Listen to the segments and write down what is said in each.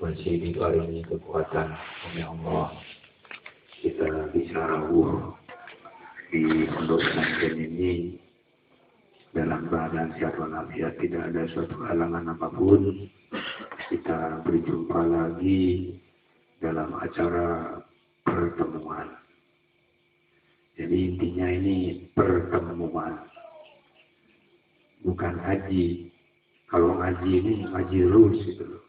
masih dibarengi kekuatan oleh Allah, kita bisa rawuh di pondok pesantren ini dalam keadaan sehat walafiat, tidak ada suatu halangan apapun. Kita berjumpa lagi dalam acara pertemuan. Jadi intinya ini pertemuan, bukan haji. Kalau ngaji ini ngaji terus gitu loh.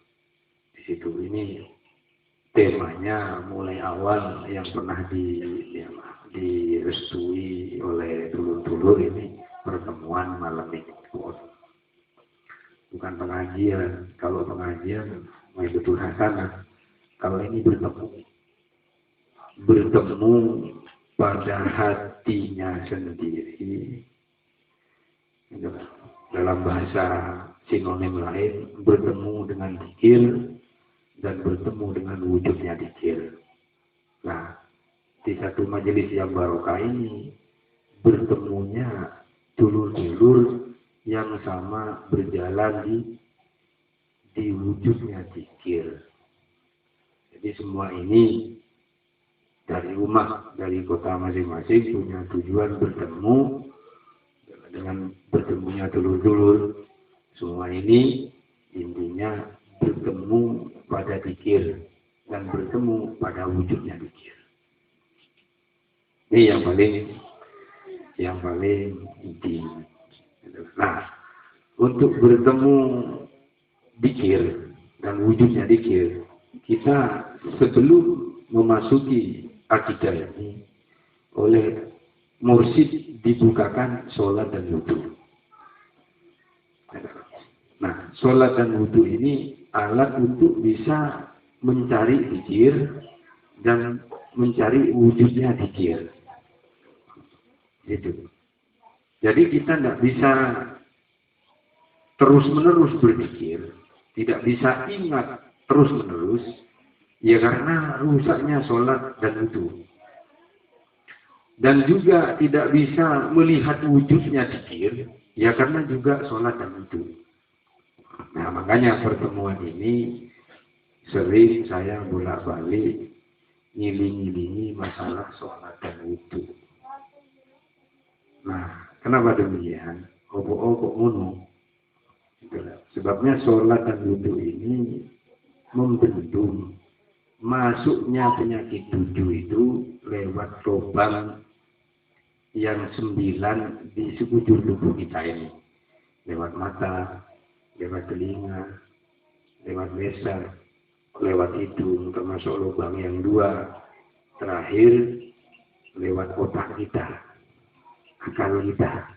Di situ ini temanya mulai awal yang pernah direstui oleh dulur-dulur ini pertemuan malam minggu. Bukan pengajian. Kalau pengajian mau betul hasanah. Kalau ini bertemu pada hatinya sendiri. Dalam bahasa sinonim lain, bertemu dengan zikir dan bertemu dengan wujudnya zikir. Nah, di satu majelis yang barokah ini bertemunya dulur-dulur yang sama berjalan di wujudnya zikir. Jadi semua ini dari rumah, dari kota masing-masing punya tujuan bertemu. Dengan bertemunya dulur-dulur, semua ini intinya bertemu pada zikir dan bertemu pada wujudnya zikir. Ini yang paling inti. Nah, untuk bertemu zikir dan wujudnya zikir, kita sebelum memasuki akidah ini oleh mursyid dibukakan sholat dan wudhu. Nah, sholat dan wudhu ini alat untuk bisa mencari zikir dan mencari wujudnya zikir. Gitu. Jadi kita tidak bisa terus-menerus berzikir, tidak bisa ingat terus-menerus, ya karena rusaknya sholat dan wudhu. Dan juga tidak bisa melihat wujudnya zikir, ya karena juga sholat dan wudhu. Nah, makanya pertemuan ini sering saya bolak-balik ngiling-ngilingi masalah sholat dan wudhu. Nah, kenapa demikian? Kok ngono? Sebabnya sholat dan wudhu ini membendung masuknya penyakit tujuh itu lewat lubang yang 9 di sekujur tubuh kita ini. Lewat mata, lewat telinga, lewat leher, lewat hidung, termasuk lubang yang 2 terakhir lewat otak kita, akal kita.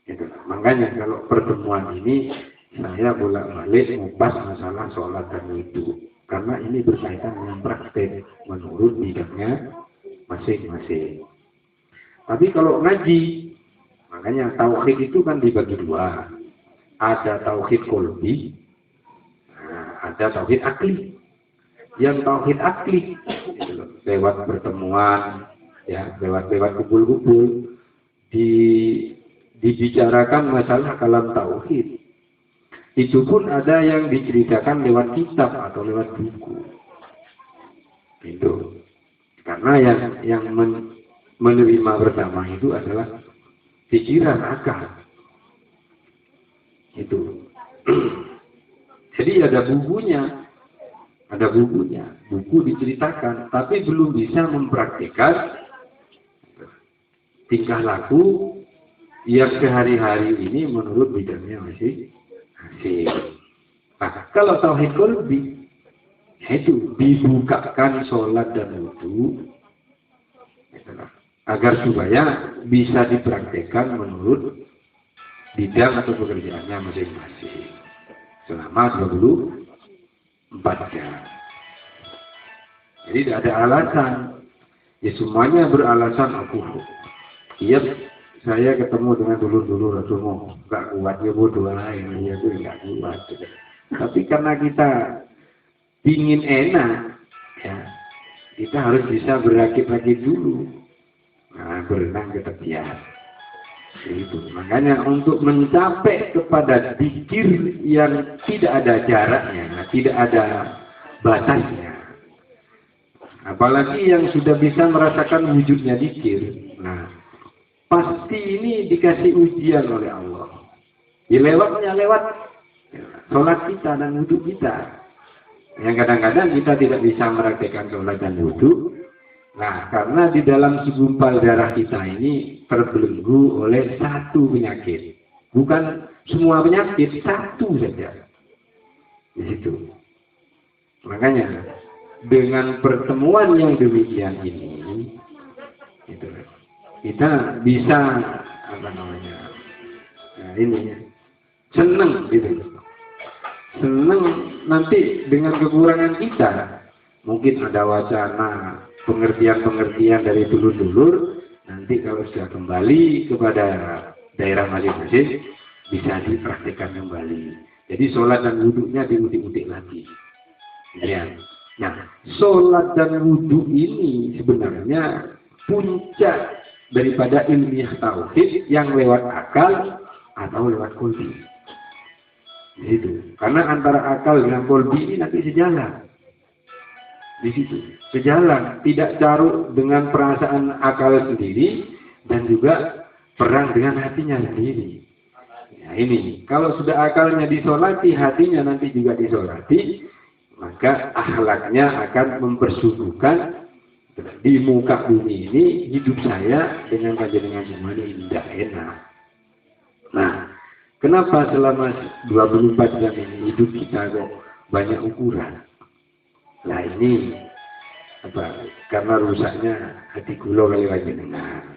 Gitu. Makanya kalau pertemuan ini saya bolak-balik ngupas masalah sholat dan wudhu, karena ini berkaitan dengan praktek menurut bidangnya masing-masing. Tapi kalau ngaji, makanya tauhid itu kan dibagi 2. Ada tauhid qalbi, ada tauhid akli. Yang tauhid akli lewat pertemuan, ya, lewat kumpul-kumpul dibicarakan masalah kalam tauhid. Itu pun ada yang diceritakan lewat kitab atau lewat buku. Itu. Karena yang menerima pertama itu adalah pikiran akal. Itu. Jadi ada bukunya. Buku diceritakan, tapi belum bisa mempraktikkan tingkah laku yang sehari-hari ini menurut bidangnya masih. Nah, kalau tauhid qalbi itu dibukakan sholat dan wudhu agar supaya bisa dipraktekkan menurut bidang atau pekerjaannya masing-masing selama 24 jam. Jadi tidak ada alasan. Ya semuanya beralasan aku. Iya, saya ketemu dengan dulur-dulur semua, nggak kuat ya bodoh lain, ya gue nggak kuat. Tapi karena kita ingin enak, ya kita harus bisa berakit-rakit dulu. Nah, berenang ke tepian. Itu. Makanya untuk mencapai kepada zikir yang tidak ada jaraknya, tidak ada batasnya. Apalagi yang sudah bisa merasakan wujudnya zikir. Nah, pasti ini dikasih ujian oleh Allah. Ya lewatnya lewat sholat kita dan wudhu kita. Yang kadang-kadang kita tidak bisa merasakan sholat dan wudhu. Nah, karena di dalam segumpal darah kita ini terbelenggu oleh satu penyakit. Bukan semua penyakit, satu saja. Di situ. Makanya, dengan pertemuan yang demikian ini, gitu, kita bisa, senang gitu. Senang nanti dengan kekurangan kita. Mungkin ada wacana pengertian-pengertian dari dulur-dulur, nanti kalau sudah kembali kepada daerah masing-masing bisa dipraktikkan kembali. Jadi sholat dan wudhunya diudik-udik lagi. Ya. Nah, sholat dan wudhu ini sebenarnya puncak daripada ilmiah tauhid yang lewat akal atau lewat kolbi. Gitu. Karena antara akal dengan kolbi ini nanti sejalan. Di situ sejalan, tidak carut dengan perasaan akal sendiri dan juga perang dengan hatinya sendiri. Nah ini, kalau sudah akalnya disolati, hatinya nanti juga disolati, maka akhlaknya akan mempersuguhkan di muka bumi ini hidup saya dengan panjenengan semua ini indah enak. Nah, kenapa selama 24 jam ini hidup kita kok banyak ukuran? Nah ini karena rusaknya hati kula kali panjenengan.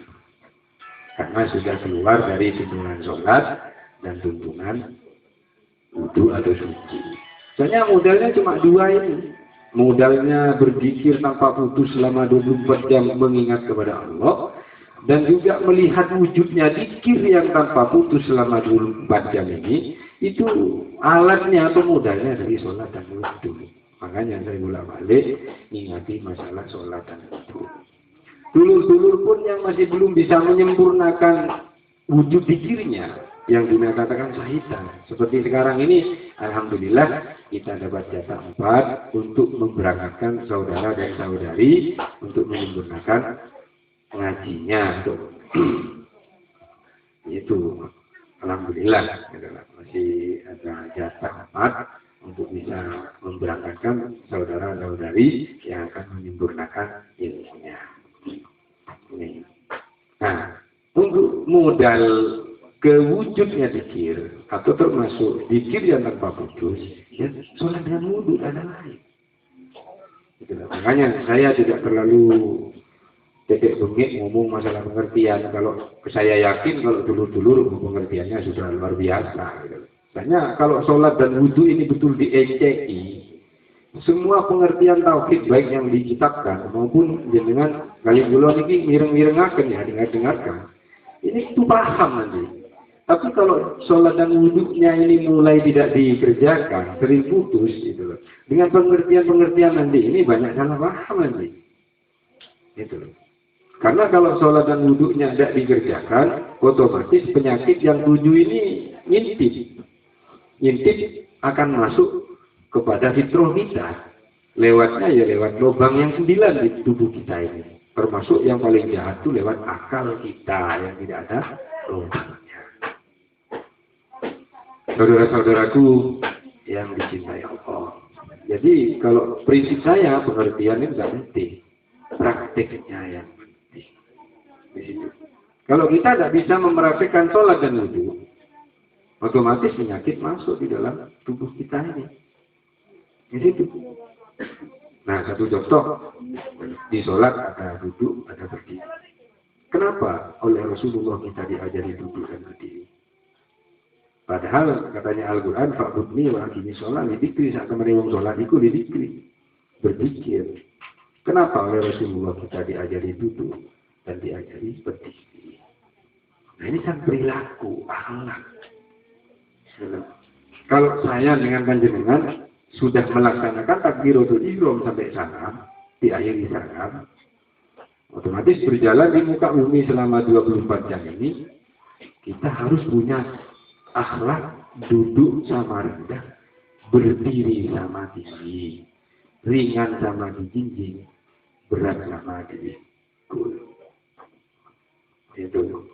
Karena sudah keluar dari tuntunan sholat dan tuntunan wudhu atau suci. Soalnya modalnya cuma dua ini. Modalnya berzikir tanpa putus selama 24 jam mengingat kepada Allah. Dan juga melihat wujudnya zikir yang tanpa putus selama 24 jam ini. Itu alatnya atau modalnya dari sholat dan wudhu. Makanya saya bolak-balik ingati masalah sholat dan wudhu. Dulur-dulur pun yang masih belum bisa menyempurnakan wujud zikirnya yang dinamakan sahitan. Seperti sekarang ini, alhamdulillah kita dapat jatah 4 untuk memberangkatkan saudara dan saudari untuk menyempurnakan ngajinya. Itu alhamdulillah masih ada jatah 4 untuk bisa memberangkatkan saudara-saudari yang akan menyempurnakan ilmunya. Ini. Nah, untuk modal kewujudnya zikir atau termasuk zikir yang tanpa putus, ya sholat dan wudhu ada lain. Itulah. Makanya saya tidak terlalu dedek bengek ngomong masalah pengertian. Kalau saya yakin kalau dulu-dulu pengertiannya sudah luar biasa. Gitu. Makanya kalau sholat dan wudhu ini betul dieceki, semua pengertian tauhid baik yang dikitabkan maupun dengan kalian dulu ini mireng-mirengaken ya, dengar-dengarkan. Ini itu paham nanti. Tapi kalau sholat dan wudhunya ini mulai tidak dikerjakan, sering putus gitu loh. Dengan pengertian-pengertian nanti ini banyak salah paham nanti. Gitu loh. Karena kalau sholat dan wudhunya tidak dikerjakan, otomatis penyakit yang 7 ini ngintip akan masuk kepada fitrah kita. Lewatnya ya lewat lubang yang 9 di tubuh kita ini. Termasuk yang paling jahat itu lewat akal kita yang tidak ada lubangnya. Saudara-saudaraku yang dicintai Allah. Jadi kalau prinsip saya pengertian ini tidak penting. Prakteknya yang penting. Di situ. Kalau kita tidak bisa mempraktikkan sholat dan wudhu, otomatis penyakit masuk di dalam tubuh kita ini. Di situ. Nah, satu contoh di sholat ada duduk, ada berdiri. Kenapa oleh Rasulullah kita diajari duduk dan berdiri? Padahal katanya Al-Quran, fa'budni wa aqimi sholat, didikri saat kemarin sholat itu didikri, berzikir. Kenapa oleh Rasulullah kita diajari duduk dan diajari berdiri? Nah ini kan perilaku, akhlak. Kalau saya dengan panjenengan sudah melaksanakan takbiratul ihram sampai salam, diakhiri salam, otomatis berjalan di muka bumi selama 24 jam ini, kita harus punya akhlak duduk sama rendah, berdiri sama tinggi, ringan sama dijinjing, berat sama dipikul. Itu.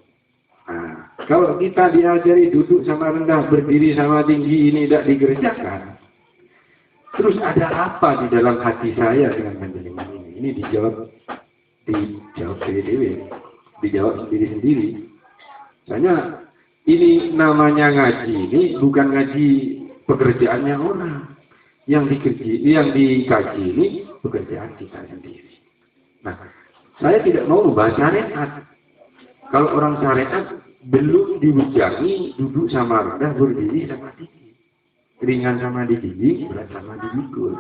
Nah, kalau kita diajari duduk sama rendah, berdiri sama tinggi, ini tidak dikerjakan, terus ada apa di dalam hati saya dengan panjenengan ini? Ini dijawab sendiri, dijawab sendiri-sendiri. Soalnya ini namanya ngaji, ini bukan ngaji pekerjaannya orang. Yang dikaji ini pekerjaan kita sendiri. Nah, saya tidak mau membahas syariat. Kalau orang syariat belum diujangi duduk sama rendah, berdiri sama tinggi, ringan sama dijinjing, berat sama dipikul.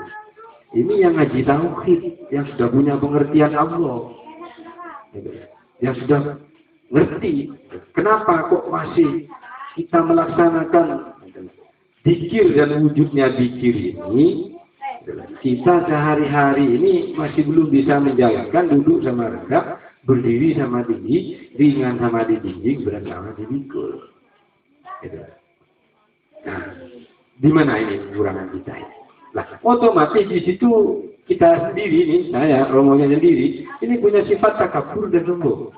Ini yang ngaji tauhid, yang sudah punya pengertian Allah, yang sudah ngerti. Kenapa kok masih kita melaksanakan zikir dan wujudnya zikir ini? Kita sehari-hari ini masih belum bisa menjalankan duduk sama rendah, berdiri sama tinggi, ringan sama dijinjing, berat sama dipikul. Nah, di mana ini kekurangan kita ini? Nah, otomatis di situ kita sendiri nih, saya Romonya sendiri, ini punya sifat takabur dan sombong.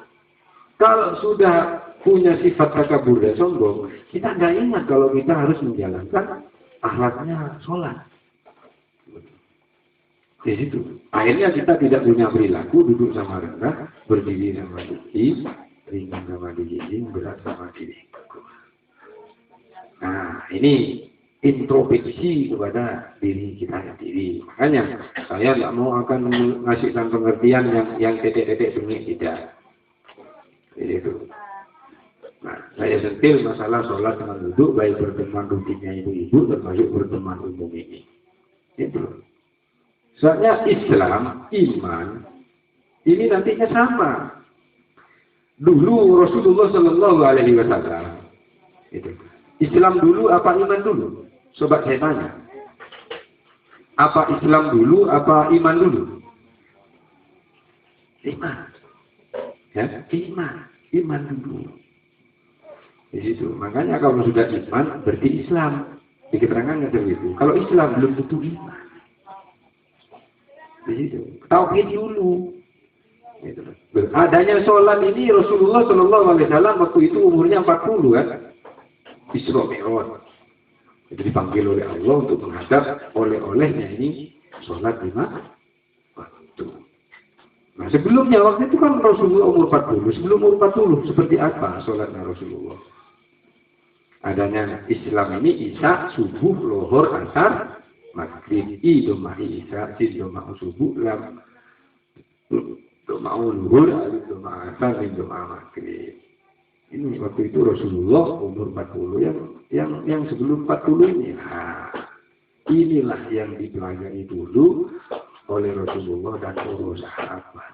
Kalau sudah punya sifat takabur dan sombong, kita nggak ingat kalau kita harus menjalankan akhlaknya sholat. Di situ. Akhirnya kita tidak punya perilaku duduk sama rendah, berdiri sama tinggi, ringan sama dijinjing, berat sama dipikul. Nah, ini introspeksi kepada diri kita sendiri. Makanya saya tidak mau akan mengasihkan pengertian yang tetek-tetek bengek, tidak. Jadi itu. Nah, saya sentil masalah sholat dengan duduk, baik berteman rutinnya ibu-ibu termasuk berteman umum ini. Itu. Soalnya Islam, iman, ini nantinya sama. Dulu Rasulullah Shallallahu Alaihi Wasallam, itu. Islam dulu apa iman dulu? Sobat saya tanya, apa Islam dulu, apa iman dulu? Iman, ya, iman dulu. Di situ. Makanya kalau sudah iman, berarti Islam. Di keterangan seperti itu. Kalau Islam belum tentu iman. Di situ. Tauhid dulu. Gitu. Adanya sholat ini Rasulullah Shallallahu Alaihi Wasallam waktu itu umurnya 40 kan? Isra Mi'raj. Itu dipanggil oleh Allah untuk menghadap oleh-olehnya ini sholat 5 waktu. Nah sebelumnya waktu itu kan Rasulullah umur 40. Sebelum umur 40 seperti apa sholatnya Rasulullah? Adanya Islam ini Isya, subuh, lohor, asar, maghrib, doma Isya, doma subuh, lam, doma luhur, doma asar, doma maghrib. Ini waktu itu Rasulullah umur 40 yang sebelum 40 ini. Nah, inilah yang dipelajari dulu oleh Rasulullah dan para sahabat.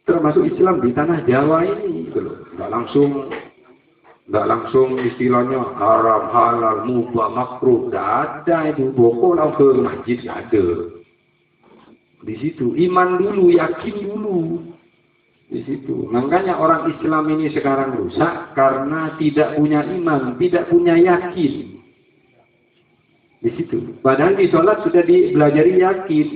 Termasuk Islam di tanah Jawa ini, gitu loh. Nggak langsung istilahnya haram, halal, mubah, makruh. Nggak ada itu. Pokok langsung ke masjid nggak ada. Di situ iman dulu, yakin dulu. Di situ. Makanya orang Islam ini sekarang rusak karena tidak punya iman, tidak punya yakin. Di situ. Padahal di sholat sudah dipelajari yakin.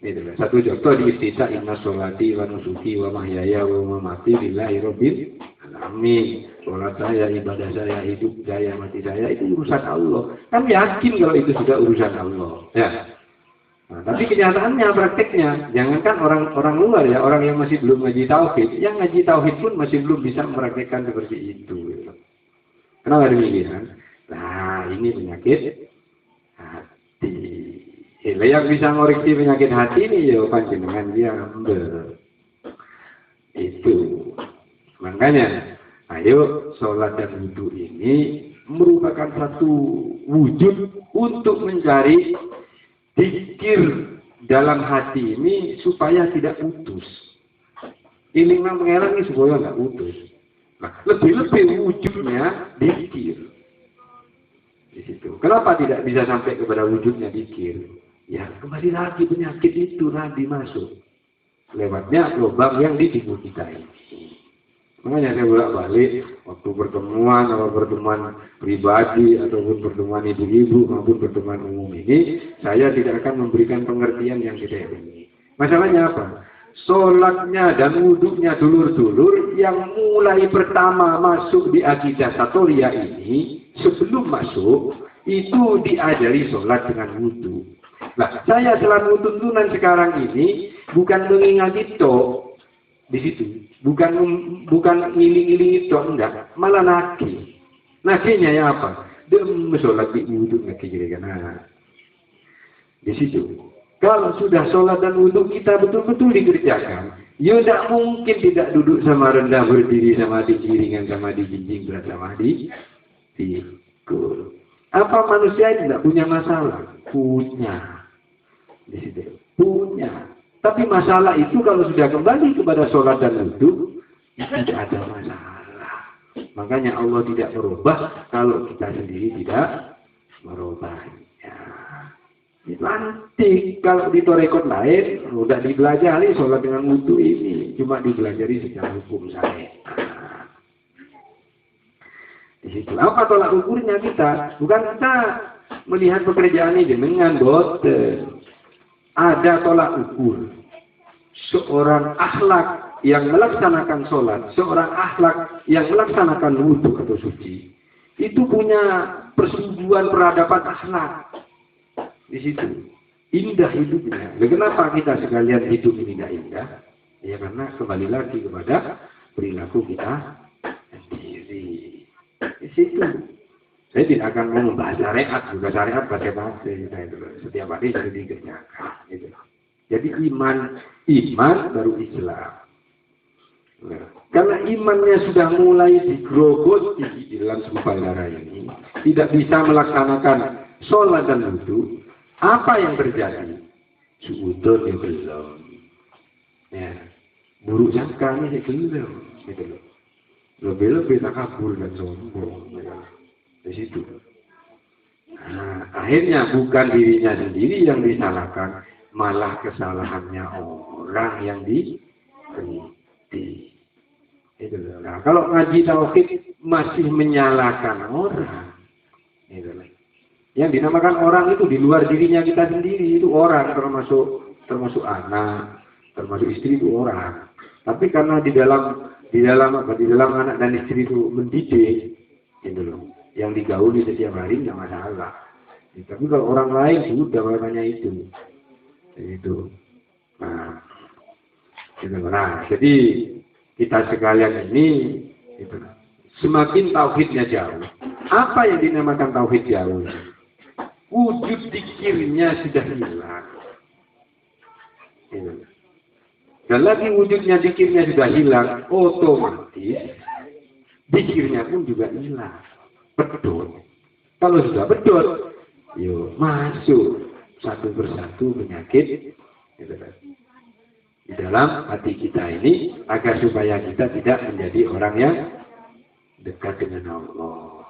Itu. Satu contoh di iftitah, inna sholati wa nusuki wa mahyaya wa mamati lillahi rabbil alamin. Sholat saya, ibadah saya, hidup saya, mati saya itu urusan Allah. Kan yakin kalau itu sudah urusan Allah. Ya. Nah, tapi kenyataannya, prakteknya, jangankan orang luar ya, orang yang masih belum ngaji tauhid, yang ngaji tauhid pun masih belum bisa mempraktekkan seperti itu. Gitu. Kenapa demikian? Nah, ini penyakit hati. Yang bisa ngoreksi penyakit hati ini ya panjenengan dia itu. Makanya, ayo sholat dan wudhu ini merupakan satu wujud untuk mencari zikir dalam hati ini supaya tidak putus. Iling nang pengeran ini supaya nggak putus. Nah, lebih-lebih wujudnya zikir. Di situ. Kenapa tidak bisa sampai kepada wujudnya zikir? Ya, kembali lagi penyakit itu nanti masuk lewatnya lubang yang di tubuh kita ini. Makanya saya bolak-balik waktu pertemuan pribadi ataupun pertemuan ibu-ibu maupun pertemuan umum ini, saya tidak akan memberikan pengertian yang tidak ini. Masalahnya apa? Sholatnya dan wudhunya dulur-dulur yang mulai pertama masuk di akidah Satoria ini, sebelum masuk itu diajari sholat dengan wudhu. Nah, saya selama tuntunan sekarang ini bukan mengingat itu di situ, bukan ngiling-ngiling itu, enggak, malah nagih. Nagihnya ya apa? Dem sholat di wudhu nagih kan? Di situ. Kalau sudah sholat dan wudhu kita betul-betul dikerjakan, ya tidak mungkin tidak duduk sama rendah, berdiri sama digiringan, sama dijinjing, berat sama dipikul. Apa manusia tidak punya masalah? Punya. Di situ. Punya. Tapi masalah itu kalau sudah kembali kepada sholat dan wudhu, tidak ada masalah. Makanya Allah tidak merubah kalau kita sendiri tidak merubahnya. Nanti kalau di torekot lain udah dipelajari sholat dengan wudhu ini, cuma dipelajari secara hukum syariat. Di situ apa tolak ukurnya kita? Bukan kita melihat pekerjaan ini dengan boten. Ada tolak ukur. Seorang akhlak yang melaksanakan sholat, seorang akhlak yang melaksanakan wudhu atau suci, itu punya persungguhan peradaban akhlak. Di situ indah hidupnya. Kenapa kita sekalian hidup ini tidak indah? Ya karena kembali lagi kepada perilaku kita sendiri. Di situ. Saya tidak akan membahas syariat, juga syariat bahasa-bahasa itu. Setiap hari jadi dikerjakan. Gitu. Jadi iman baru Islam. Nah, karena imannya sudah mulai digrogoti di dalam sembahara ini, tidak bisa melaksanakan sholat dan wudhu. Apa yang terjadi? Suudon ya belum. Ya, buruk sangka ini belum. Gitu loh. Lebih-lebih takabur dan sombong. Di situ. Nah, akhirnya bukan dirinya sendiri yang disalahkan, malah kesalahannya orang yang dikritik. Itu loh. Nah, kalau ngaji tauhid masih menyalahkan orang, itu loh. Yang dinamakan orang itu di luar dirinya kita sendiri, itu orang, termasuk anak, termasuk istri itu orang. Tapi karena di dalam anak dan istri itu mendidik, gitu loh, yang digauli setiap hari nggak masalah. Tapi kalau orang lain sudah makanya itu. Nah, gitu. Nah, jadi kita sekalian ini, gitu. Semakin tauhidnya jauh. Apa yang dinamakan tauhid jauh? Wujud dikirnya sudah hilang. Dan lagi wujudnya dikirnya sudah hilang, otomatis dikirnya pun juga hilang. Bedot. Kalau sudah bedot, yuk masuk satu persatu penyakit di dalam hati kita ini, agar supaya kita tidak menjadi orang yang dekat dengan Allah.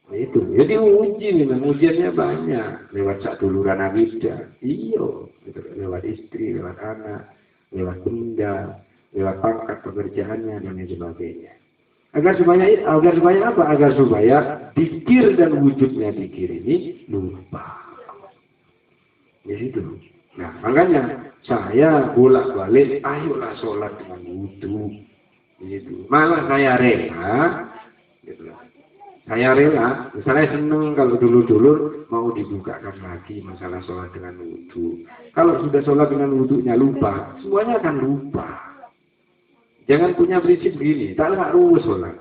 Itu jadi uji, memang ujiannya banyak lewat satuluran abidah, iyo, lewat istri, lewat anak, lewat benda, lewat pangkat pekerjaannya dan lain sebagainya. Agar supaya apa? Agar supaya dikir dan wujudnya dikir ini lupa. Di situ. Nah, makanya saya bolak-balik, ayolah sholat dengan wudhu. Gitu. Malah saya rela, gitu. Saya rela, misalnya senang kalau dulur-dulur mau dibukakan lagi masalah sholat dengan wudhu. Kalau sudah sholat dengan wudhunya lupa, semuanya akan lupa. Jangan punya prinsip begini, tak ruwes sholat,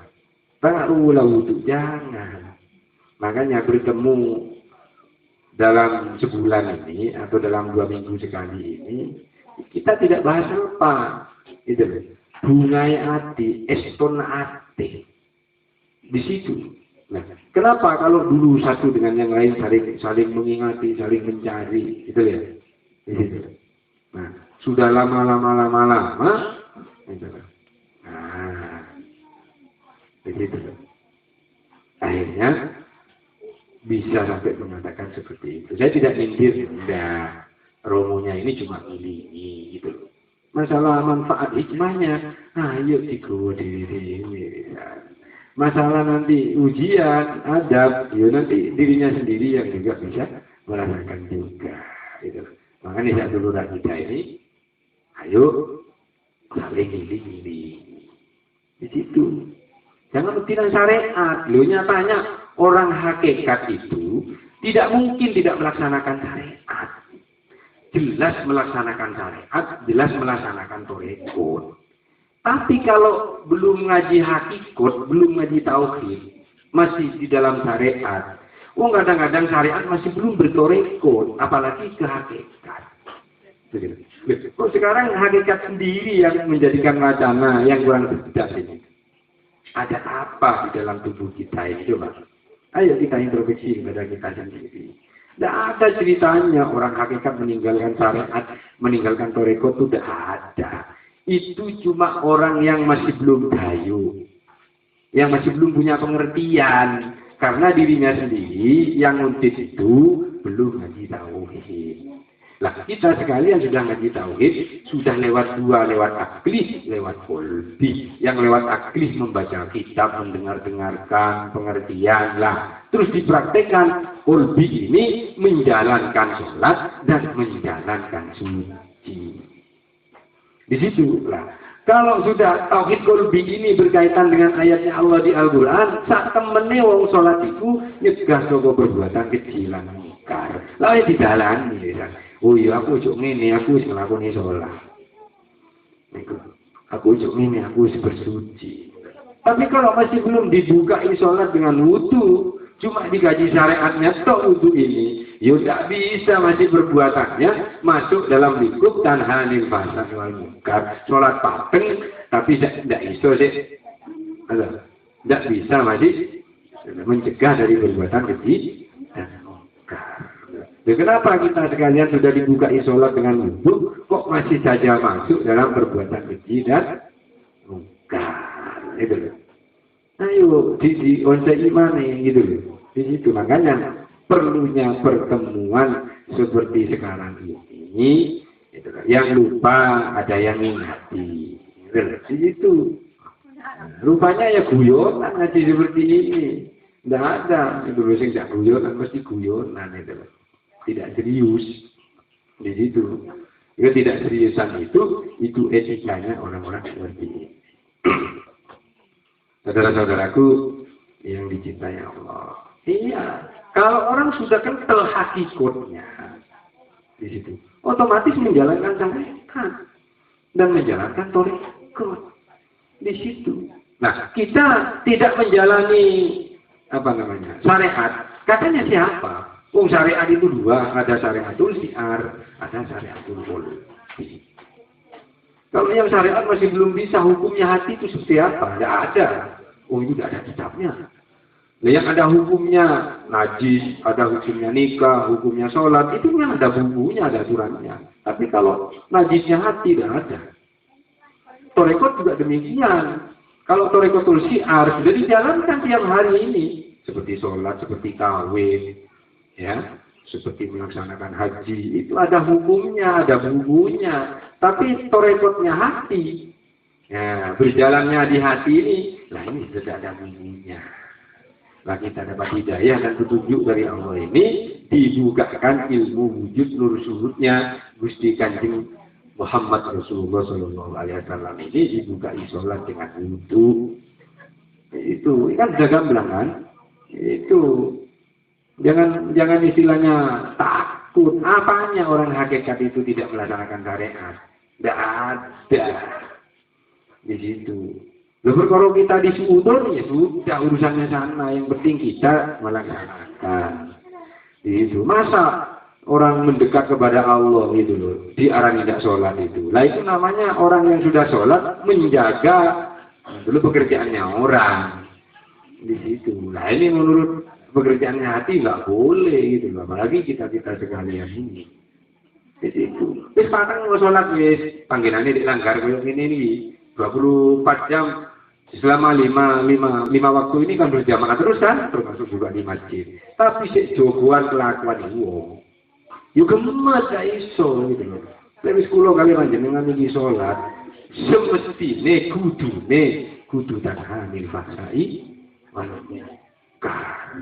tak ruwes wudhu, jangan. Makanya bertemu dalam sebulan ini atau dalam 2 minggu sekali ini, kita tidak bahas apa, itu bungai hati, eston hati, di situ. Nah, kenapa kalau dulu satu dengan yang lain saling mengingati, saling mencari, itu ya. Nah, sudah lama, itu. Nah, begitu. Akhirnya bisa sampai mengatakan seperti itu. Saya tidak nyindir, enggak. Romonya ini cuma ini, gitu. Masalah manfaat hikmahnya, ayo digowo diri-diri. Masalah nanti ujian, adab, ya nanti dirinya sendiri yang juga bisa merasakan juga. Gitu. Makanya saya dulu kita ini, ayo saling ini. Di situ. Jangan bertindak syariat. Loh nyatanya orang hakikat itu tidak mungkin tidak melaksanakan syariat. Jelas melaksanakan syariat, jelas melaksanakan thariqat. Tapi kalau belum ngaji hakikat, belum ngaji tauhid, masih di dalam syariat. Kadang-kadang syariat masih belum berthariqat, apalagi ke hakikat. Kok sekarang hakikat sendiri yang menjadikan wacana yang kurang cerdas ini? Ada apa di dalam tubuh kita ini? Coba. Ayo kita introspeksi kepada kita sendiri. Tidak ada ceritanya orang hakikat meninggalkan syariat, meninggalkan thariqat itu tidak ada. Itu cuma orang yang masih belum dayu, yang masih belum punya pengertian, karena dirinya sendiri yang nguntit itu belum ngaji tauhid. Lah kita sekalian sudah ngaji tauhid, sudah lewat dua, lewat akli, lewat kolbi. Yang lewat akli membaca kitab, mendengar-dengarkan pengertian lah. Terus dipraktekkan kolbi ini menjalankan sholat dan menjalankan suci. Di situ lah. Kalau sudah tauhid kolbi ini berkaitan dengan ayatnya Allah di Al-Quran, saat temennya wong sholat itu nyegah saka perbuatan kecilan mungkar. Lalu didalani, oh iya aku ujuk ini, aku wis nglakoni sholat. Aku ujuk ini, aku wis bersuci. Tapi kalau masih belum dibuka sholat dengan wudu, cuma digaji syariatnya tok wudu ini, ya tidak bisa masih perbuatannya masuk dalam lingkup tanhanil fahsya wal munkar. Sholat pateng tapi tidak iso sih, tidak bisa masih mencegah dari perbuatan keji dan munkar. Ya, kenapa kita sekalian sudah dibuka sholat dengan wudu, kok masih saja masuk dalam perbuatan keji dan munkar? Itu loh. Ayo di once iman gitu loh. Di situ makanya perlunya pertemuan seperti sekarang ini. Gitu loh. Yang lupa ada yang ingati. Gitu loh. Di situ. Rupanya ya guyonan ngaji seperti ini. Tidak ada. Itu loh sing tidak guyonan mesti guyonan itu loh. Tidak serius. Di situ. Jika tidak seriusan itu etikanya orang-orang seperti ini. Saudara-saudaraku yang dicintai Allah. Iya, kalau orang sudah kental hakikatnya di situ, otomatis menjalankan syariat dan menjalankan thariqat di situ. Nah, kita tidak menjalani syariat. Katanya siapa? Syariat itu dua, ada syariatul syiar, ada syariatul qulbi. Kalau yang syariat masih belum bisa, hukumnya hati itu seperti apa? Tidak ada. Itu tidak ada kitabnya. Nah, yang ada hukumnya najis, ada hukumnya nikah, hukumnya sholat, itu yang ada bukunya, ada aturannya. Tapi kalau najisnya hati tidak ada. Thariqat juga demikian. Kalau thariqatul syiar sudah dijalankan tiap hari ini, seperti sholat, seperti kawin, ya. Seperti melaksanakan haji, itu ada hukumnya, ada bukunya. Tapi thariqatnya hati. Ya, berjalannya di hati ini, nah ini sudah ada bukunya. Nah kita dapat hidayah dan petunjuk dari Allah ini, dibukakan ilmu wujud nur syuhudnya Gusti Kanjeng Muhammad Rasulullah Sallallahu Alaihi Wasallam ini dibuka sholat dengan wudu. Itu kan sudah gamblang kan? Itu. Jangan istilahnya takut. Apanya orang hakikat itu tidak melaksanakan syariat? Tidak ada di situ. Perkara kita disuudon ya sudah urusannya sana. Yang penting kita melaksanakan. Di situ. Masa orang mendekat kepada Allah itu loh, diarani tidak sholat itu. Lah itu namanya orang yang sudah sholat menjaga dulu pekerjaannya orang di situ. Nah ini menurut pekerjaannya hati nggak boleh gitu loh, apalagi kita sekalian ini. Jadi itu. Sekarang mau sholat wis panggilannya dilanggar kayak ini nih 24 jam selama 5 waktu ini kan berjamaah terus kan, termasuk juga di masjid. Tapi jogoan kelakuan wong, yuk gemes gak iso gitu loh. Tapi kula kali panjenengan iki salat semestine kudu tanhanil fasai wal munkar.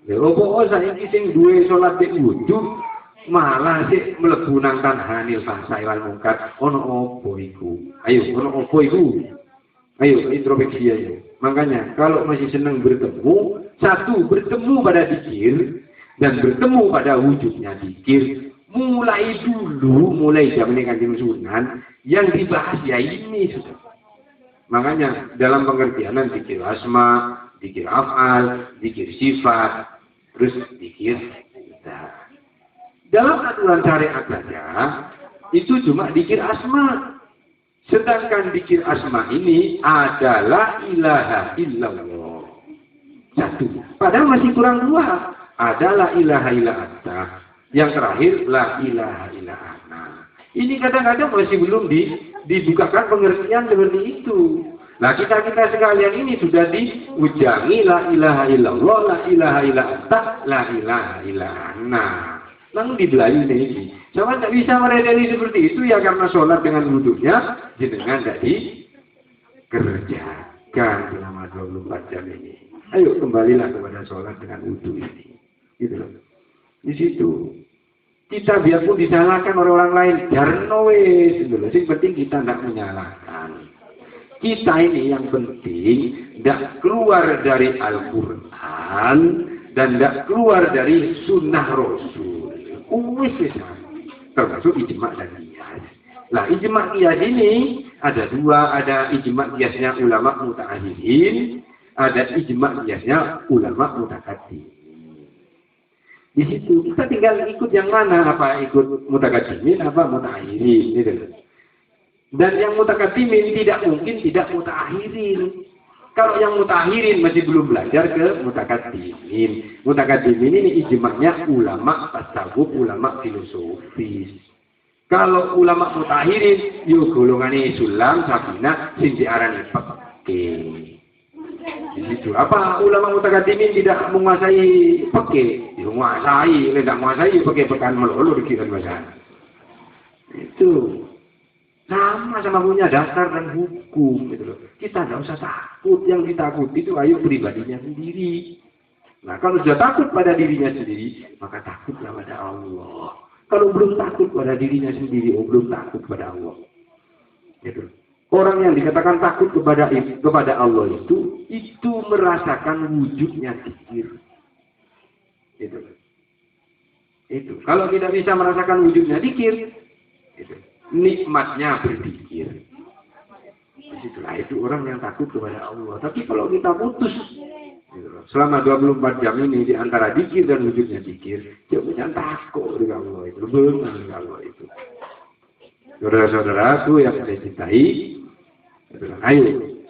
Lha opo saiki sing duwe salat mek wudu malah sik mlebu nang tanhanil fasai wal munkar. Ono opo iku? Ayo, ono opo iku? Ayo introspeksi aja. Makanya kalau masih senang bertemu, satu bertemu pada zikir dan bertemu pada wujudnya zikir. Mulai zaman Kanjeng Sunan yang dibahas ya ini sudah. Makanya dalam pengertian zikir asma, zikir af'al, zikir sifat, terus zikir kita. Dalam aturan syariat saja itu cuma zikir asma. Sedangkan zikir asma ini adalah ilaha illallah. Satu. Padahal masih kurang dua. Adalah ilaha illa anta. Yang terakhir la ilaha illa ana. Ini kadang-kadang masih belum dibukakan pengertian seperti itu. Nah kita sekalian ini sudah diujangi la ilaha illallah, la ilaha illa anta, la ilaha illa ana. Lalu dibelayu ini. Sama tidak bisa meredeli seperti itu ya karena sholat dengan wudhunya jenengan tidak dikerjakan selama 24 jam ini. Ayo kembalilah kepada sholat dengan wudhu ini. Gitu loh. Di situ kita biarpun disalahkan oleh orang lain, jarno wis, gitu loh. Yang penting kita tidak menyalahkan. Kita ini yang penting tidak keluar dari Al-Quran dan tidak keluar dari Sunnah Rasul. Termasuk ijma' dan qiyas. Nah, ijma' qiyas ini ada dua, ada ijma' qiyasnya ulama muta'akhidin, ada ijma' qiyasnya ulama mutakaddimin. Di situ kita tinggal ikut yang mana, apa ikut mutakaddimin apa muta'akhidin gitu. Dan yang mutakaddimin tidak mungkin tidak muta'akhirin. Kalau yang muta'akhirin masih belum belajar ke mutakaddimin. Mutakaddimin ini ijma'nya ulama tasawuf, ulama filosofis. Kalau ulama muta'akhirin, yo golongane Sulam, Sabina, sing diarani peke. Di situ apa ulama mutakaddimin tidak menguasai peke? Yo menguasai, tidak menguasai peke pekan melulu dikiran bahasa. Itu. Sama punya dasar dan hukum gitu loh. Kita tidak usah takut, yang ditakuti itu ayo pribadinya sendiri. Nah kalau sudah takut pada dirinya sendiri, maka takutlah pada Allah. Kalau belum takut pada dirinya sendiri, belum takut pada Allah. Gitu. Orang yang dikatakan takut kepada Allah itu merasakan wujudnya zikir. Gitu. Itu. Kalau tidak bisa merasakan wujudnya zikir, gitu. Nikmatnya berzikir. Disitulah itu orang yang takut kepada Allah. Tapi kalau kita putus selama 24 jam ini di antara zikir dan wujudnya zikir, jangan takut dengan Allah itu, benar dengan Allah itu. Saudara-saudaraku yang saya cintai, ayo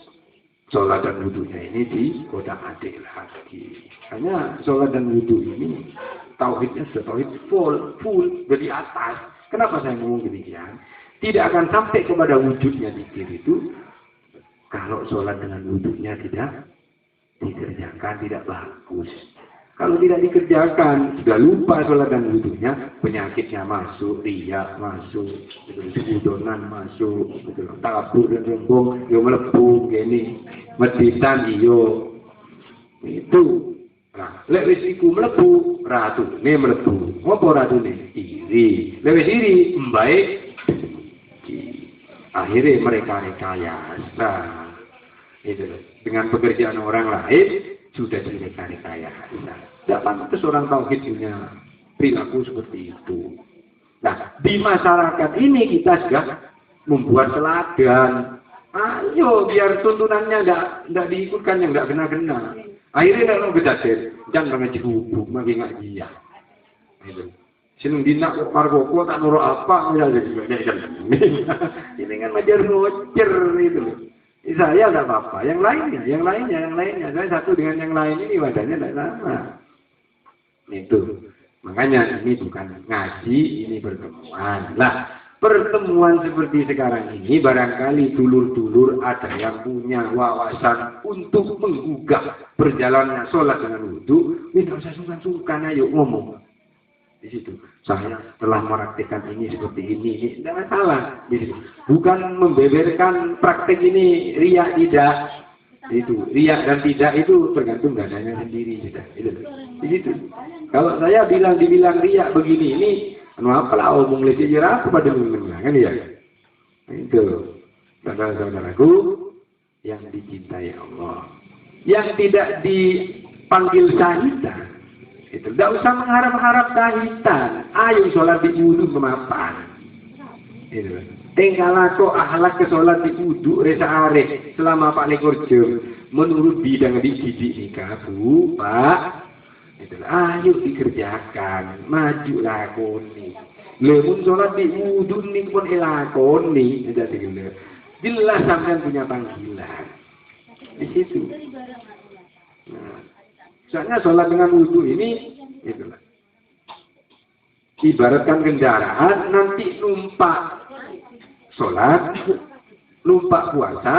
sholat dan wudhunya ini di kotak adik lagi. Hanya sholat dan wudhu ini tauhidnya sudah tauhid full dari atas. Kenapa saya ngomong demikian? Tidak akan sampai kepada wujudnya zikir itu kalau sholat dengan wudhunya tidak dikerjakan, tidak bagus. Kalau tidak dikerjakan, sudah lupa sholat dan wudhunya, penyakitnya masuk, riya masuk, udonan masuk, takabur dan sombong, yo melepuh, gini, meditan iyo, itu. Nah, lek wis iku mlebu ratune mlebu. Apa ratune? Iri. Lek wis iri mbae akhirnya mereka rekayasa. Itu dengan pekerjaan orang lain sudah direkayasa. Tidak pantas orang tauhid punya perilaku seperti itu. Nah, di masyarakat ini kita sudah membuat teladan. Ayo biar tuntunannya tidak diikutkan yang tidak kena-kena. Akhirnya kalau bedadir, jangan ngaji hubung, makin ngaji ya. Seneng dina margopo tak nurut apa ya ini kan ngajar ngocer itu. Saya tidak apa-apa. Yang lainnya. Saya satu dengan yang lain ini wadahnya tidak sama. Itu. Makanya ini bukan ngaji, ini pertemuan. Lah. Pertemuan seperti sekarang ini barangkali dulur-dulur ada yang punya wawasan untuk menggugah berjalannya sholat dengan wudhu, tidak usah sungkan-sungkan, ayo ngomong. Di situ. Saya telah mempraktikkan ini seperti ini tidak salah. Di situ. Bukan membeberkan praktek ini riak tidak. Itu riak dan tidak itu tergantung dadanya sendiri sudah. Itu. Di situ. Kalau saya dibilang riak begini ini, apalah omong leceh jerah kepada teman-teman kan ya. Itu. Saudara-saudaraku yang dicintai Allah. Yang tidak dipanggil syahidan. Itu tidak usah mengharap-harap syahidan. Ayo sholat di wudhu memapan. Itu. Tinggal kok ahlak ke sholat di wudhu resa arek selama 24 jam. Menurut bidang dididik nikah bu, pak. Itu. Ayo dikerjakan, maju lakoni. Lemun sholat di wudhu nih pun elakoni. Jelas sampean punya panggilan. Di situ. Nah. Soalnya sholat dengan wudhu ini, itulah. Ibaratkan kendaraan, nanti numpak sholat, numpak puasa,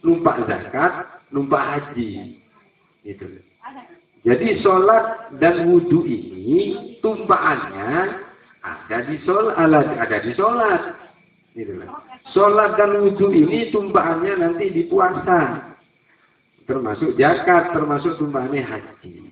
numpak zakat, numpak haji. Itu. Jadi sholat dan wudhu ini, tumpaannya ada di sholat. Itulah. Sholat dan wudhu ini tumpaannya nanti di puasa. Termasuk zakat, termasuk tumpahannya haji.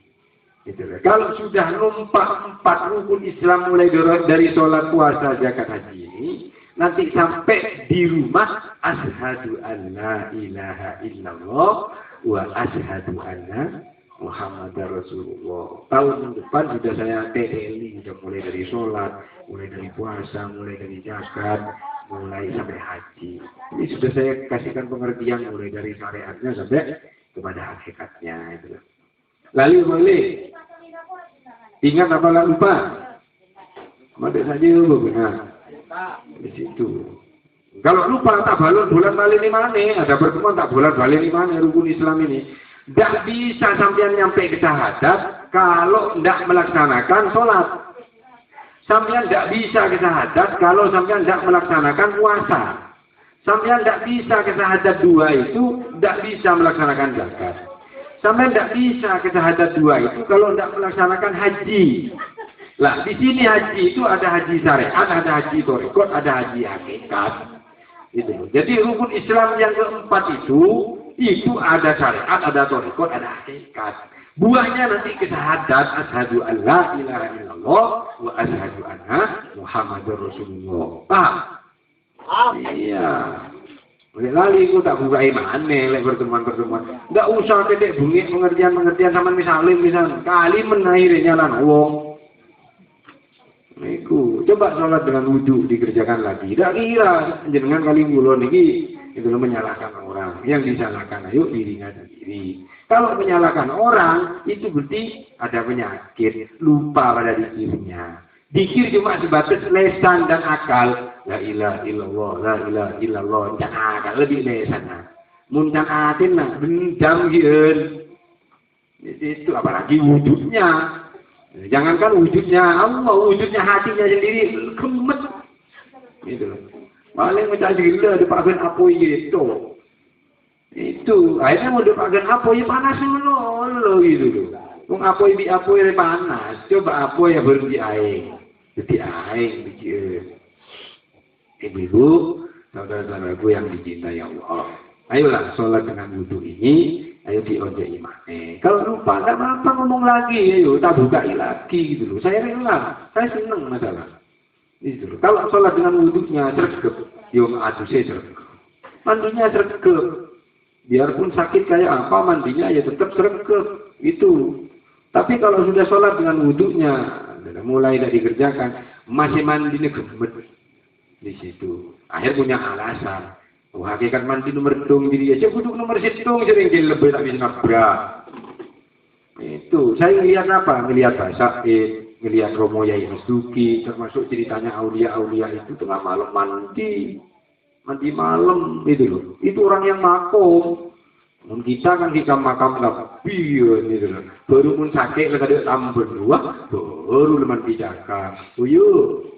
Gitu. Kalau sudah numpak 4 rukun Islam mulai dari sholat, puasa, zakat, haji ini, nanti sampai di rumah, asyhadu an la ilaha illallah wa asyhadu anna Muhammadar Rasulullah. Tahun depan sudah saya TLI, sudah mulai dari sholat, mulai dari puasa, mulai dari zakat, mulai sampai haji. Ini sudah saya kasihkan pengertian mulai dari syariatnya sampai kepada hakikatnya itu. Lalu boleh ingat apa nggak lupa? Mati saja benar. Di situ. Kalau lupa tak bulan balik di mana? Ada pertemuan tak bulan balik di mana rukun Islam ini? Tidak bisa sampean nyampe ke syahadat kalau tidak melaksanakan sholat. Sampean tidak bisa ke syahadat kalau sampean tidak melaksanakan puasa. Sampean tidak bisa ke syahadat 2 itu tidak bisa melaksanakan zakat. Sampean tidak bisa ke syahadat 2 itu kalau tidak melaksanakan haji. Lah di sini haji itu ada haji syariat, ada haji thariqat, ada haji hakikat. Itu. Jadi rukun Islam yang keempat itu ada syariat, ada thariqat, ada hakikat. Buahnya nanti ke syahadat asyhadu an la ilaha illallah wa asyhadu anna Muhammadar Rasulullah. Paham? Iya. Lali aku tak buka iman lek pertemuan-pertemuan. Enggak usah dedek bunyi pengertian sama misal kali menairinya lan wong. Niku coba sholat dengan wudhu dikerjakan lagi. Tidak kira jenengan kali ngulon niki itu menyalahkan orang. Yang disalahkan ayo dirinya sendiri. Kalau menyalahkan orang itu berarti ada penyakit, lupa pada dirinya. Dikir cuma sebatas lesan dan akal. La ilaha illallah, la ilaha illallah. Jangan akal lebih lesan. Muncan atin nak dendam gieun. Itu apalagi wujudnya. Jangankan wujudnya Allah, wujudnya hatinya sendiri gemet. Gitu loh. Paling macam gila dipakai apa gitu. Itu akhirnya mau dipakai apa ya panas loh gitu loh. Wong apa panas. Coba apa ya berhenti air. Jadi aing bikin ibu-ibu, saudara-saudaraku yang dicintai Allah. Ayolah sholat dengan wudhu ini, ayo diojek imane. Kalau lupa, tidak apa-apa ngomong lagi, ayo tak bukai lagi gitu loh. Saya rela, saya senang masalah. Gitu loh. Kalau sholat dengan wudhunya sergep, yo adusnya sergep. Mandinya sergep. Biarpun sakit kayak apa, mandinya ya tetap sergep. Itu. Tapi kalau sudah sholat dengan wudhunya, mulai tidak dikerjakan, masih mandinya gemet di situ. Akhir punya alasan. Oh, hakikat mandi nomor dong diri aja, buduk nomor situng sering lebih tak bisa nabrak. Itu saya ngelihat apa? Ngelihat Basaid, ngelihat Romo Yai Mas-Duki, termasuk ceritanya aulia-aulia itu tengah malam mandi malam itu loh. Itu orang yang makom. Kita kan kita makam lapian gitu loh. Baru pun sakit ada tambah 2, baru leman bijakan. Uyuh.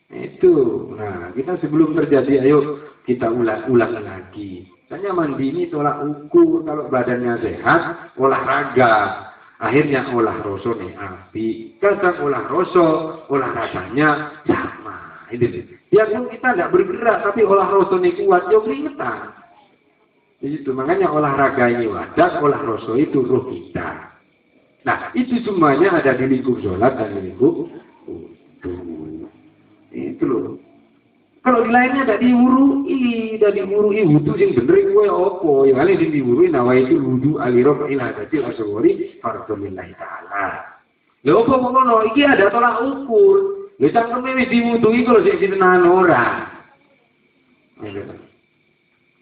Itu. Nah, kita sebelum terjadi ayo kita ulang lagi. Tanya mandi ini tolak ukur kalau badannya sehat, olahraga. Akhirnya olah rasane api, kadang olah rasa, olah rasanya sama. Itu. Biarpun kita tidak bergerak, tapi olah rasane kuat, ya keringetan. Itu makanya olahraga ini wadah, olah rasa itu roh kita. Nah, itu semuanya ada di lingkup sholat dan di lingkup wudu. Itu loh. Kalau di lainnya tidak diwurui wudu sing bener kuwi apa? Ya kali sing diwurui nawaitul wudu aliro ila hadatil aswari fardhulillahi taala. Lha apa ngono? Iki ada tolak ukur. Lha cangkeme wis diwudui kalau sing tenan ora.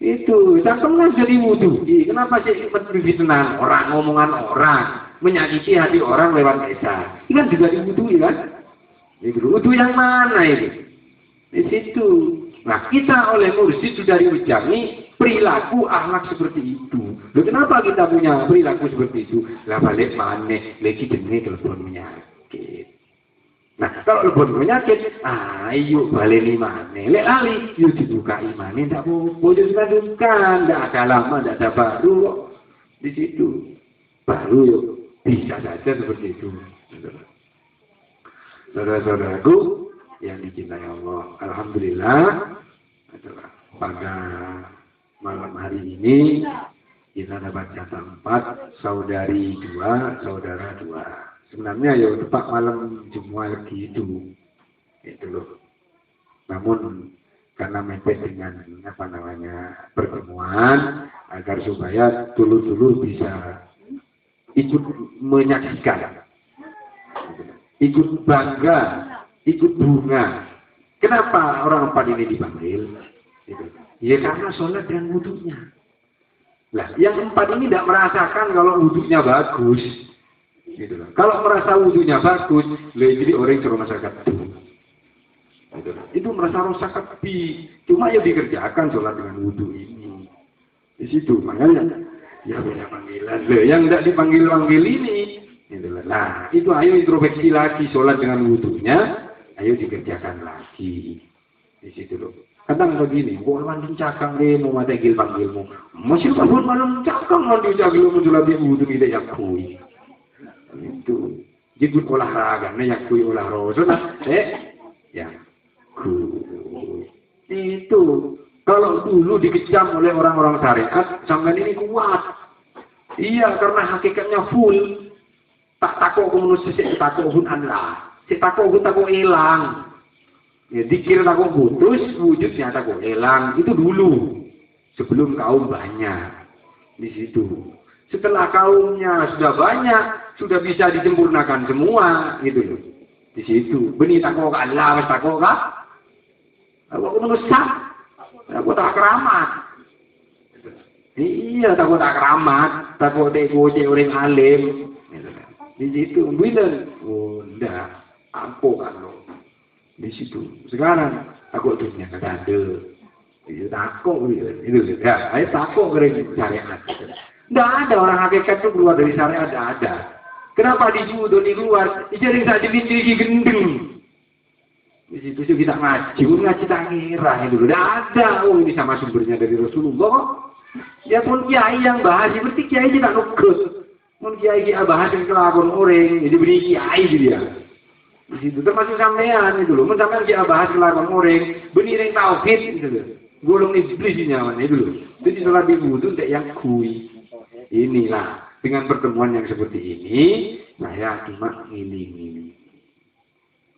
Itu cangkem jadi wudu. Kenapa sih lebih tenang orang ngomongan orang menyakiti hati orang lewat desa? Ini kan juga diwudui kan? Itu wudu yang mana ini? Di situ. Nah, kita oleh mursyid sudah diujangi perilaku akhlak seperti itu. Loh, kenapa kita punya perilaku seperti itu? Lah balik maneh lagi jenenge telepon penyakit. Nah, kalau telepon penyakit, ayo balik maneh. Lek ali, yuk dibuka imane ndak apa-apa, dukan, ndak ada lama, ndak ada baru kok. Di situ. Baru yuk bisa saja seperti itu. Saudara-saudaraku yang dicintai Allah, alhamdulillah pada malam hari ini kita dapat jatah 4, saudari 2, saudara 2. Sebenarnya ya tepat malam Jumat gitu, itu loh. Namun karena mepet dengan pertemuan agar supaya dulu bisa ikut menyaksikan, ikut bangga, ikut bunga. Kenapa orang 4 ini dipanggil? Ya karena sholat dan wudhunya. Lah, yang 4 ini tidak merasakan kalau wudhunya bagus. Gitu. Kalau merasa wudhunya bagus, jadi orang ke rumah sakit. Gitu. Itu merasa rasa kepi. Cuma ya dikerjakan sholat dengan wudhu ini. Di situ makanya ya beda panggilan. Yang tidak dipanggil-panggil ini. Gitu. Nah, itu ayo introspeksi lagi sholat dengan wudhunya. Ayo dikerjakan lagi. Di situ loh. Kadang begini, gua mandi cakang deh mau mata gil panggilmu. Masih kabur malam cakang mandi cakang mu lebih wudhu tidak yakui. Itu jikut olahraga, nih yakui olahraga, ya itu kalau dulu dikecam oleh orang-orang syariat, sampai ini kuat. Iya, karena hakikatnya full. Tak takut komunis sih takut hun Allah. Si takut hilang. Ya, dikira takut putus, wujudnya takut hilang. Itu dulu. Sebelum kaum banyak. Di situ. Setelah kaumnya sudah banyak, sudah bisa disempurnakan semua. Gitu loh. Di situ. Benih takut ke Allah, takut ke? Aku manusia. Aku tak keramat. Iya, takut tak keramat. Takut dek orang alim. Di situ. Bilang. Oh, enggak. Aku kan lo di situ. Sekarang aku tuh punya kadade. Itu takut itu ya. Saya takut kering syariat. Tidak ada orang hakikat itu keluar dari syariat, tidak ada. Kenapa dijudo di luar? Jadi saja diciri gendeng. Di situ kita ngaji tak ngira itu. Tidak ada. Oh ini sama sumbernya dari Rasulullah. Ya pun kiai yang bahas seperti kiai tidak nukus. Pun kiai bahas yang kelakon orang. Jadi beri kiai dia. Di situ termasuk sampean itu loh, sampean dia bahas kelakuan orang, benih yang tauhid itu loh, golong iblis nyaman itu loh. Jadi sholat di wudhu tidak yang kui. Inilah dengan pertemuan yang seperti ini, saya cuma ngili.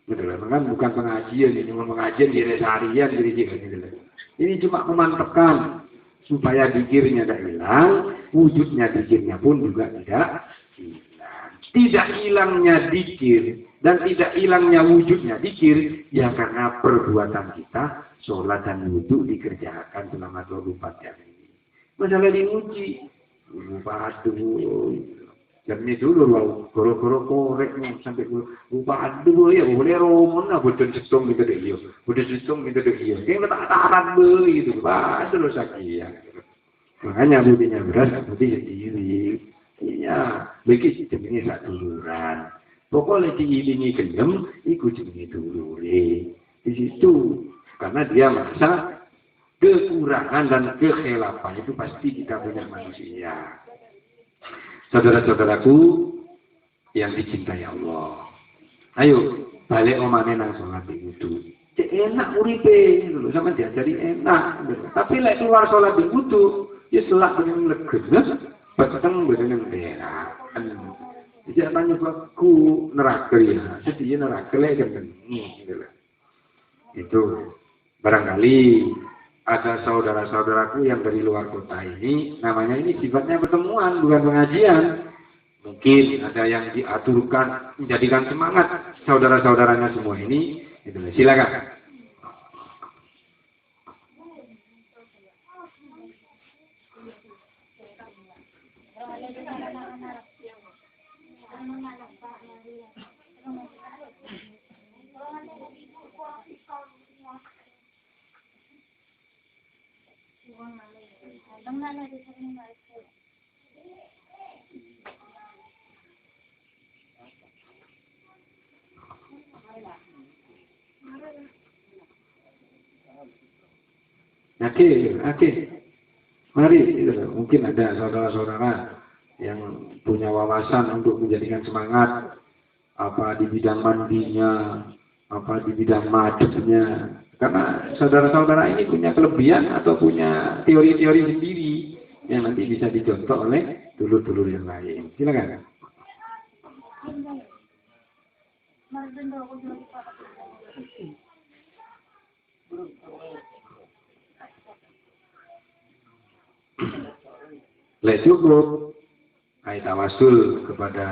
Betul kan bukan pengajian, ini cuma pengajian di harian jadi gitu. Ini cuma memantapkan supaya dikirnya tidak hilang, wujudnya dikirnya pun juga tidak hilang. Tidak hilangnya dikir dan tidak hilangnya wujudnya dikir ya karena perbuatan kita sholat dan wudhu dikerjakan selama 24 jam ini. Masalah diuji lupa aduh jamnya dulu loh goro-goro korek sampai lupa aduh ya boleh romon lah bodoh setung gitu deh yo bodoh setung gitu deh yo kayak tak tahan begitu aduh sakit ya makanya butinya beras putih sendiri. Iya, bagi jenenge sak duluran. Pokoknya diilingi gelem, ikut jenenge dulure. Di situ, karena dia merasa kekurangan dan kekhilafan itu pasti kita punya manusia. Saudara-saudaraku, yang dicintai Allah. Ayo balik omane nang salat wudu. Cek enak uripe lho, sampean diajari enak. Tapi lek keluar salat wudu, ya selak dengan leges, peteng dengan berak. Jadi apa nyebabku neraka ya? Jadi neraka lek kan. Itu barangkali ada saudara-saudaraku yang dari luar kota ini, namanya ini sifatnya pertemuan bukan pengajian. Mungkin ada yang diaturkan menjadikan semangat saudara-saudaranya semua ini. Itu silakan. Oke. Mari, mungkin ada saudara-saudara yang punya wawasan untuk menjadikan semangat apa di bidang mandinya, apa di bidang maduknya. Karena saudara-saudara ini punya kelebihan atau punya teori-teori sendiri yang nanti bisa dicontoh oleh dulur-dulur yang lain. Silakan. Lek cukup, ayo tawasul kepada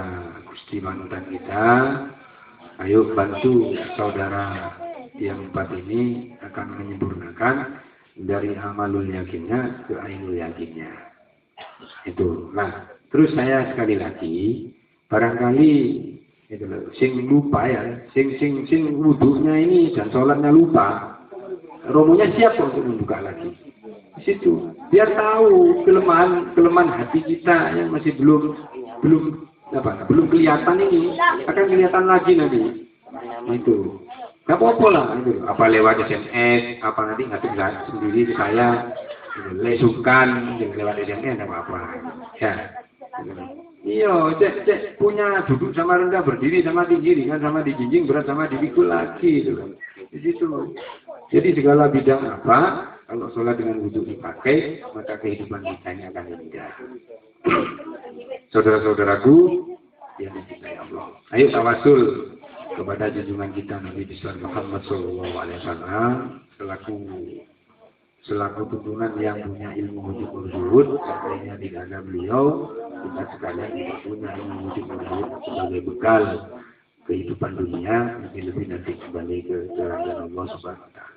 Gusti Panutan kita. Ayo bantu saudara yang 4 ini akan menyempurnakan dari amalul yakinnya ke ainul yakinnya. Itu. Nah, terus saya sekali lagi, barangkali itu loh, sing lupa ya, sing wudunya ini dan sholatnya lupa, romonya siap untuk membuka lagi. Di situ, biar tahu kelemahan hati kita yang masih belum kelihatan ini akan kelihatan lagi nanti. Itu. Gak apa-apa lah, itu. Apa lewat SMS, apa nanti ngatur sendiri saya lesukan lewat SMS, tidak apa-apa. Ya. Iya, cek punya duduk sama rendah, berdiri sama tinggi, ringan sama dijinjing, berat sama dipikul lagi. Itu. Di situ. Jadi segala bidang apa, kalau sholat dengan wudhu dipakai, maka kehidupan kita ini akan indah. Saudara-saudaraku, yang dicintai Allah. Ayo tawasul kepada junjungan kita Nabi besar Muhammad SAW selaku tuntunan yang punya ilmu wujud zuhud, seandainya tidak ada beliau, kita sekalian tidak punya ilmu wujud zuhud sebagai bekal kehidupan dunia, lebih nanti kembali ke jalan Allah Subhanahu wa Ta'ala.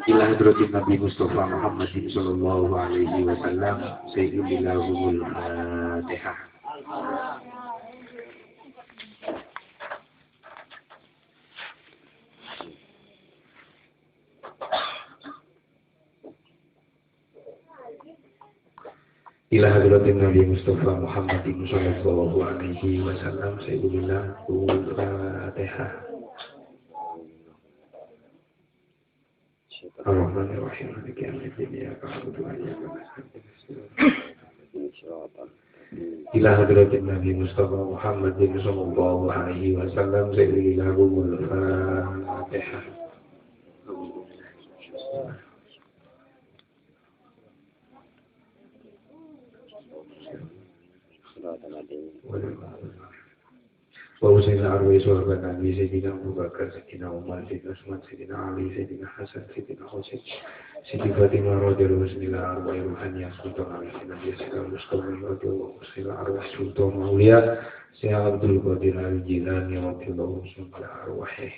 Ila hadratin Nabi Mustafa Muhammad sallallahu alaihi wasallam, sayyidillahul Fatihah. Ila hadratin Nabi Mustafa Muhammad sallallahu alaihi wasallam, sayyidillahul Fatihah. Ar-Rahmanir-Rahim. Maliki yaumiddin. Iyyaka na'budu wa iyyaka nasta'in. Ila hadratin Nabi Mustafa Muhammad sallallahu alaihi wasallam, sayyidillahul Fatihah. Wa usaina arwai sahabat Nabi Sayyidina Abu Bakar, Sayyidina Umar, Sayyidina Utsman, Sayyidina Ali, Sayyidina Hasan, Sayyidina Husain, Sayyidina Fatimah radhiyallahu anha, arwai ruhaniyah Sultan Ali Nabi Sayyidina Mustafa radhiyallahu anhu, arwah Sultan Aulia Syekh Abdul Qadir Al-Jilani radhiyallahu anhu, arwahih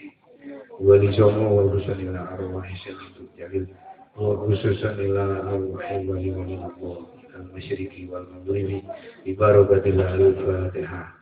wa li sama wa rusulillah arwahih Syekh Abdul Jalil wa rusulillah arwahih wa li Allah al-masyriqi wal maghribi bi barakatil al-Fatihah.